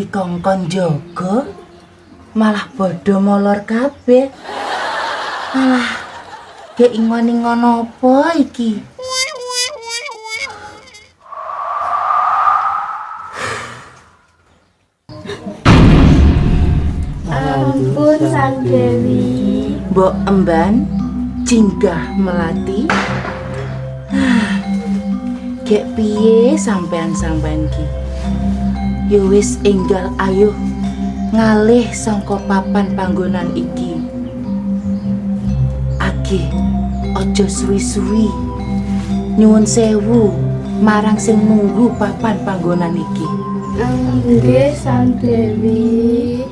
dikongkon jaga malah padha molor kabeh. Alah, gek ingon-ingon apa iki? Ampun Sang Dewi. Mbok emban Jinggah Melati. Gek piye sampean ki? Ya wis enggal ayo ngalih sangka papan panggonan iki. Agih aja suwi-suwi. Nyuwun sewu marang sing nunggu papan panggonan iki. Nggih Sang Dewi.